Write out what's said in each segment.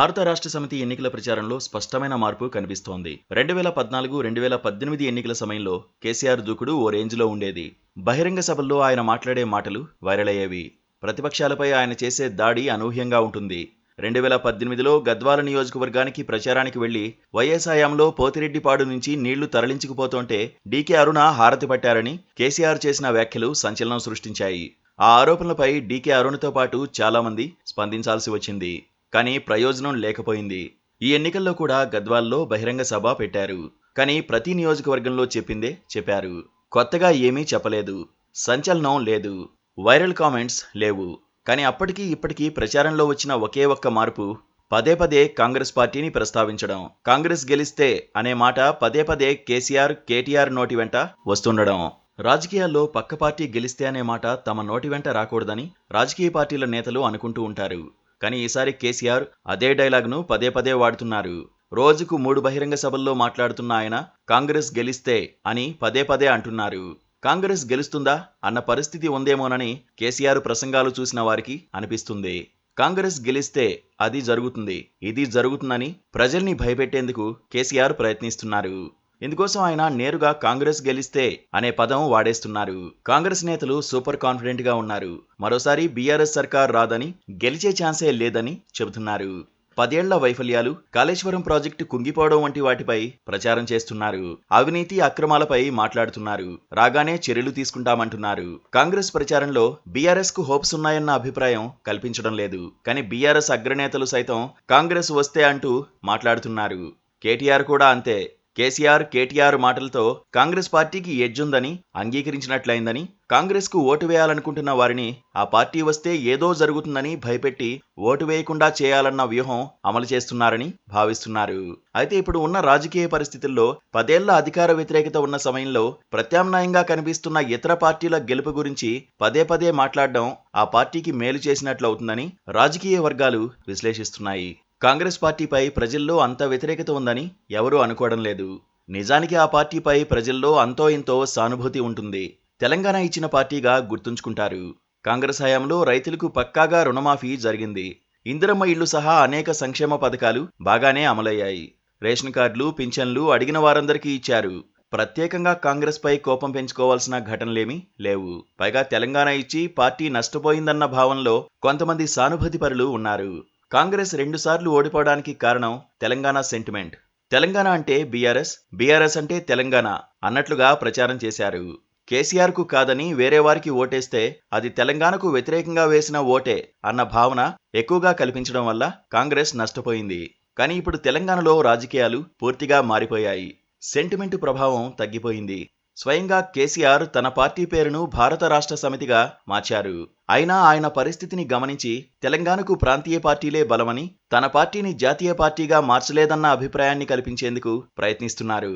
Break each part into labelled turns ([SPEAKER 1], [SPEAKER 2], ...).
[SPEAKER 1] భారత రాష్ట్ర సమితి ఎన్నికల ప్రచారంలో స్పష్టమైన మార్పు కనిపిస్తోంది. 2014-2018 ఎన్నికల సమయంలో కేసీఆర్ దూకుడు ఓ రేంజ్లో ఉండేది. బహిరంగ సభల్లో ఆయన మాట్లాడే మాటలు వైరల్ అయ్యేవి. ప్రతిపక్షాలపై ఆయన చేసే దాడి అనూహ్యంగా ఉంటుంది. 2018లో గద్వాల నియోజకవర్గానికి ప్రచారానికి వెళ్లి వైఎస్ హయాంలో పోతిరెడ్డిపాడు నుంచి నీళ్లు తరలించుకుపోతుంటే డీకే అరుణ హారతి పట్టారని కేసీఆర్ చేసిన వ్యాఖ్యలు సంచలనం సృష్టించాయి. ఆ ఆరోపణలపై డీకే అరుణతో పాటు చాలా మంది స్పందించాల్సి వచ్చింది. కానీ ప్రయోజనం లేకపోయింది. ఈ ఎన్నికల్లో కూడా గద్వాల్లో బహిరంగ సభ పెట్టారు. కానీ ప్రతి నియోజకవర్గంలో చెప్పిందే చెప్పారు. కొత్తగా ఏమీ చెప్పలేదు. సంచలనం లేదు. వైరల్ కామెంట్స్ లేవు. కానీ అప్పటికీ ఇప్పటికీ ప్రచారంలో వచ్చిన ఒకే ఒక్క మార్పు పదే పదే కాంగ్రెస్ పార్టీని ప్రస్తావించడం. కాంగ్రెస్ గెలిస్తే అనే మాట పదే పదే కేసీఆర్, కేటీఆర్ నోటి వెంట వస్తుండడం. రాజకీయాల్లో పక్క పార్టీ గెలిస్తే అనే మాట తమ నోటి వెంట రాకూడదని రాజకీయ పార్టీల నేతలు అనుకుంటూ ఉంటారు. కానీ ఈసారి కేసీఆర్ అదే డైలాగ్ను పదే పదే వాడుతున్నారు. రోజుకు 3 బహిరంగ సభల్లో మాట్లాడుతున్న ఆయన కాంగ్రెస్ గెలిస్తే అని పదే పదే అంటున్నారు. కాంగ్రెస్ గెలుస్తుందా అన్న పరిస్థితి ఉందేమోనని కేసీఆర్ ప్రసంగాలు చూసిన వారికి అనిపిస్తుంది. కాంగ్రెస్ గెలిస్తే అది జరుగుతుంది, ఇది జరుగుతుందని ప్రజల్ని భయపెట్టేందుకు కేసీఆర్ ప్రయత్నిస్తున్నారు. ఇందుకోసం ఆయన నేరుగా కాంగ్రెస్ గెలిస్తే అనే పదం వాడేస్తున్నారు. కాంగ్రెస్ నేతలు సూపర్ కాన్ఫిడెంట్ గా ఉన్నారు. మరోసారి బీఆర్ఎస్ సర్కార్ రాదని, గెలిచే ఛాన్సే లేదని చెబుతున్నారు. 10 ఏళ్ల వైఫల్యాలు, కాళేశ్వరం ప్రాజెక్టు కుంగిపోవడం వంటి వాటిపై ప్రచారం చేస్తున్నారు. అవినీతి అక్రమాలపై మాట్లాడుతున్నారు. రాగానే చర్యలు తీసుకుంటామంటున్నారు. కాంగ్రెస్ ప్రచారంలో బీఆర్ఎస్ కు హోప్స్ ఉన్నాయన్న అభిప్రాయం కల్పించడం లేదు. కానీ బీఆర్ఎస్ అగ్రనేతలు సైతం కాంగ్రెస్ వస్తే అంటూ మాట్లాడుతున్నారు. కేటీఆర్ కూడా అంతే. కేసీఆర్, కేటీఆర్ మాటలతో కాంగ్రెస్ పార్టీకి ఎడ్జుందని అంగీకరించినట్లయిందని, కాంగ్రెస్ కు ఓటు వేయాలనుకుంటున్న వారిని ఆ పార్టీ వస్తే ఏదో జరుగుతుందని భయపెట్టి ఓటు వేయకుండా చేయాలన్న వ్యూహం అమలు చేస్తున్నారని భావిస్తున్నారు. అయితే ఇప్పుడు ఉన్న రాజకీయ పరిస్థితుల్లో 10 ఏళ్ల అధికార వ్యతిరేకత ఉన్న సమయంలో ప్రత్యామ్నాయంగా కనిపిస్తున్న ఇతర పార్టీల గెలుపు గురించి పదే పదే మాట్లాడడం ఆ పార్టీకి మేలు చేసినట్లవుతుందని రాజకీయ వర్గాలు విశ్లేషిస్తున్నాయి. కాంగ్రెస్ పార్టీపై ప్రజల్లో అంత వ్యతిరేకత ఉందని ఎవరూ అనుకోవడం లేదు. నిజానికి ఆ పార్టీపై ప్రజల్లో అంతో ఇంతో సానుభూతి ఉంటుంది. తెలంగాణ ఇచ్చిన పార్టీగా గుర్తుంచుకుంటారు. కాంగ్రెస్ హయాంలో రైతులకు పక్కాగా రుణమాఫీ జరిగింది. ఇందిరమ్మ ఇళ్లు సహా అనేక సంక్షేమ పథకాలు బాగానే అమలయ్యాయి. రేషన్ కార్డులు, పింఛన్లు అడిగిన వారందరికీ ఇచ్చారు. ప్రత్యేకంగా కాంగ్రెస్ పై కోపం పెంచుకోవాల్సిన ఘటనలేమీ లేవు. పైగా తెలంగాణ ఇచ్చి పార్టీ నష్టపోయిందన్న భావనలో కొంతమంది సానుభూతిపరులు ఉన్నారు. కాంగ్రెస్ 2 సార్లు ఓడిపోవడానికి కారణం తెలంగాణ సెంటిమెంట్. తెలంగాణ అంటే బీఆర్ఎస్, బీఆర్ఎస్ అంటే తెలంగాణ అన్నట్లుగా ప్రచారం చేశారు. కేసీఆర్ కు కాదని వేరే వారికి ఓటేస్తే అది తెలంగాణకు వ్యతిరేకంగా వేసిన ఓటే అన్న భావన ఎక్కువగా కల్పించడం వల్ల కాంగ్రెస్ నష్టపోయింది. కానీ ఇప్పుడు తెలంగాణలో రాజకీయాలు పూర్తిగా మారిపోయాయి. సెంటిమెంటు ప్రభావం తగ్గిపోయింది. స్వయంగా కేసీఆర్ తన పార్టీ పేరును భారత రాష్ట్ర సమితిగా మార్చారు. అయినా ఆయన పరిస్థితిని గమనించి తెలంగాణకు ప్రాంతీయ పార్టీలే బలమని, తన పార్టీని జాతీయ పార్టీగా మార్చలేదన్న అభిప్రాయాన్ని కల్పించేందుకు ప్రయత్నిస్తున్నారు.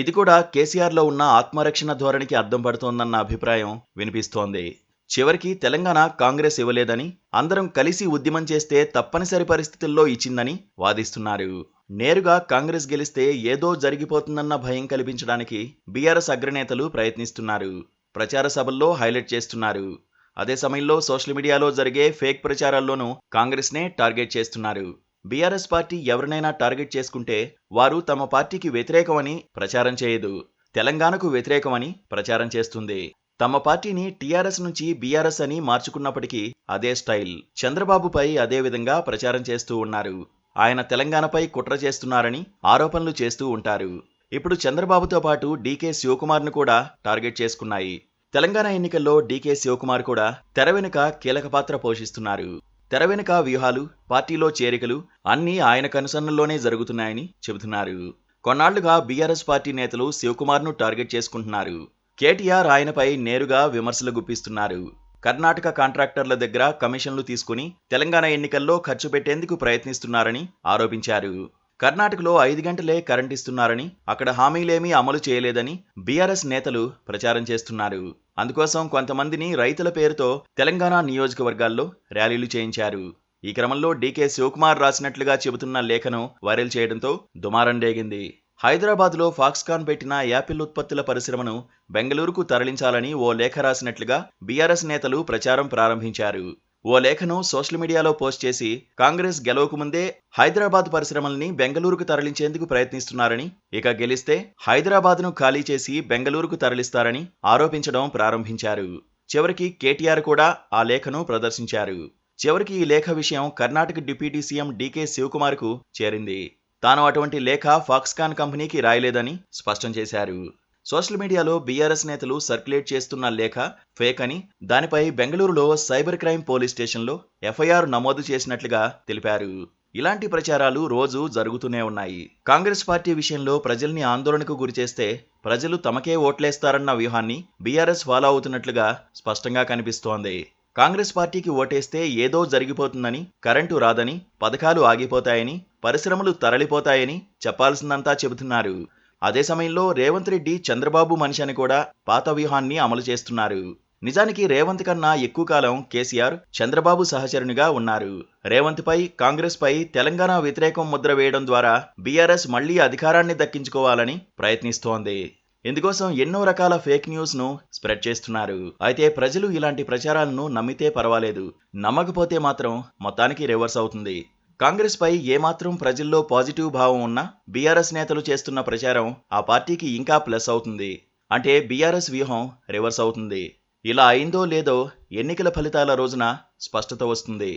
[SPEAKER 1] ఇది కూడా కేసీఆర్లో ఉన్న ఆత్మరక్షణ ధోరణికి అద్దం పడుతోందన్న అభిప్రాయం వినిపిస్తోంది. చివరికి తెలంగాణ కాంగ్రెస్ ఇవ్వలేదని, అందరం కలిసి ఉద్యమం చేస్తే తప్పనిసరి పరిస్థితుల్లో ఇచ్చిందని వాదిస్తున్నారు. నేరుగా కాంగ్రెస్ గెలిస్తే ఏదో జరిగిపోతుందన్న భయం కల్పించడానికి బీఆర్ఎస్ అగ్రనేతలు ప్రయత్నిస్తున్నారు. ప్రచార సభల్లో హైలైట్ చేస్తున్నారు. అదే సమయంలో సోషల్ మీడియాలో జరిగే ఫేక్ ప్రచారాల్లోనూ కాంగ్రెస్నే టార్గెట్ చేస్తున్నారు. బీఆర్ఎస్ పార్టీ ఎవరినైనా టార్గెట్ చేసుకుంటే వారు తమ పార్టీకి వ్యతిరేకమని ప్రచారం చేయదు, తెలంగాణకు వ్యతిరేకమని ప్రచారం చేస్తుంది. తమ పార్టీని టీఆర్ఎస్ నుంచి బీఆర్ఎస్ అని మార్చుకున్నప్పటికీ అదే స్టైల్. చంద్రబాబుపై అదే విధంగా ప్రచారం చేస్తూ ఉన్నారు. ఆయన తెలంగాణపై కుట్ర చేస్తున్నారని ఆరోపణలు చేస్తూ ఉంటారు. ఇప్పుడు చంద్రబాబుతో పాటు డీకే శివకుమార్ను కూడా టార్గెట్ చేసుకున్నాయి. తెలంగాణ ఎన్నికల్లో డీకే శివకుమార్ కూడా తెర వెనుక కీలక పాత్ర పోషిస్తున్నారు. తెర వెనుక వ్యూహాలు, పార్టీలో చేరికలు అన్నీ ఆయన కనుసన్నల్లోనే జరుగుతున్నాయని చెబుతున్నారు. కొన్నాళ్లుగా బీఆర్ఎస్ పార్టీ నేతలు శివకుమార్ను టార్గెట్ చేసుకుంటున్నారు. కేటీఆర్ ఆయనపై నేరుగా విమర్శలు గుప్పిస్తున్నారు. కర్ణాటక కాంట్రాక్టర్ల దగ్గర కమిషన్లు తీసుకుని తెలంగాణ ఎన్నికల్లో ఖర్చు పెట్టేందుకు ప్రయత్నిస్తున్నారని ఆరోపించారు. కర్ణాటకలో 5 గంటలే కరెంట్ ఇస్తున్నారని, అక్కడ హామీలేమీ అమలు చేయలేదని బీఆర్ఎస్ నేతలు ప్రచారం చేస్తున్నారు. అందుకోసం కొంతమందిని రైతుల పేరుతో తెలంగాణ నియోజకవర్గాల్లో ర్యాలీలు చేయించారు. ఈ క్రమంలో డీకే శివకుమార్ రాసినట్లుగా చెబుతున్న లేఖను వైరల్ చేయడంతో దుమారం రేగింది. హైదరాబాద్లో ఫాక్స్కాన్ పెట్టిన యాపిల్ ఉత్పత్తుల పరిశ్రమను బెంగళూరుకు తరలించాలని ఓ లేఖ రాసినట్లుగా బీఆర్ఎస్ నేతలు ప్రచారం ప్రారంభించారు. ఓ లేఖను సోషల్ మీడియాలో పోస్ట్ చేసి కాంగ్రెస్ గెలవకు ముందే హైదరాబాద్ పరిశ్రమల్ని బెంగళూరుకు తరలించేందుకు ప్రయత్నిస్తున్నారని, ఇక గెలిస్తే హైదరాబాద్ను ఖాళీ చేసి బెంగళూరుకు తరలిస్తారని ఆరోపించడం ప్రారంభించారు. చివరికి కేటీఆర్ కూడా ఆ లేఖను ప్రదర్శించారు. చివరికి ఈ లేఖ విషయం కర్ణాటక డిప్యూటీ సీఎం డీకే శివకుమార్కు చేరింది. తాను అటువంటి లేఖ ఫాక్స్కాన్ కంపెనీకి రాయలేదని స్పష్టం చేశారు. సోషల్ మీడియాలో బీఆర్ఎస్ నేతలు సర్క్యులేట్ చేస్తున్న లేఖ ఫేక్ అని, దానిపై బెంగళూరులో సైబర్ క్రైమ్ పోలీస్ స్టేషన్లో ఎఫ్ఐఆర్ నమోదు చేసినట్లుగా తెలిపారు. ఇలాంటి ప్రచారాలు రోజు జరుగుతూనే ఉన్నాయి. కాంగ్రెస్ పార్టీ విషయంలో ప్రజల్ని ఆందోళనకు గురిచేస్తే ప్రజలు తమకే ఓట్లేస్తారన్న వ్యూహాన్ని బీఆర్ఎస్ ఫాలో అవుతున్నట్లుగా స్పష్టంగా కనిపిస్తోంది. కాంగ్రెస్ పార్టీకి ఓటేస్తే ఏదో జరిగిపోతుందని, కరెంటు రాదని, పథకాలు ఆగిపోతాయని, పరిశ్రమలు తరలిపోతాయని చెప్పాల్సిందంతా చెబుతున్నారు. అదే సమయంలో రేవంత్ రెడ్డి చంద్రబాబు మనిషి అని కూడా పాత వ్యూహాన్ని అమలు చేస్తున్నారు. నిజానికి రేవంత్ కన్నా ఎక్కువ కాలం కేసీఆర్ చంద్రబాబు సహచరునిగా ఉన్నారు. రేవంత్ పై, కాంగ్రెస్ పై తెలంగాణ వ్యతిరేకం ముద్ర వేయడం ద్వారా బీఆర్ఎస్ మళ్లీ అధికారాన్ని దక్కించుకోవాలని ప్రయత్నిస్తోంది. ఇందుకోసం ఎన్నో రకాల ఫేక్ న్యూస్ ను స్ప్రెడ్ చేస్తున్నారు. అయితే ప్రజలు ఇలాంటి ప్రచారాలను నమ్మితే పర్వాలేదు, నమ్మకపోతే మాత్రం మొత్తానికి రివర్స్ అవుతుంది. కాంగ్రెస్ పై ఏమాత్రం ప్రజల్లో పాజిటివ్ భావం ఉన్నా బీఆర్ఎస్ నేతలు చేస్తున్న ప్రచారం ఆ పార్టీకి ఇంకా ప్లస్ అవుతుంది. అంటే బీఆర్ఎస్ వ్యూహం రివర్స్ అవుతుంది. ఇలా అయిందో లేదో ఎన్నికల ఫలితాల రోజున స్పష్టత వస్తుంది.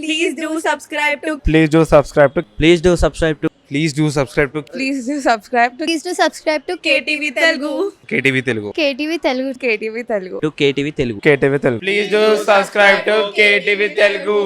[SPEAKER 2] Please do subscribe to
[SPEAKER 3] Please do subscribe to
[SPEAKER 4] Please do subscribe to
[SPEAKER 3] Please do subscribe to
[SPEAKER 2] Please do subscribe to
[SPEAKER 5] Please do subscribe to
[SPEAKER 2] KTV Telugu.
[SPEAKER 3] KTV Telugu.
[SPEAKER 5] KTV Telugu.
[SPEAKER 2] KTV Telugu.
[SPEAKER 4] KTV Telugu.
[SPEAKER 3] KTV Telugu. Please do subscribe to KTV Telugu.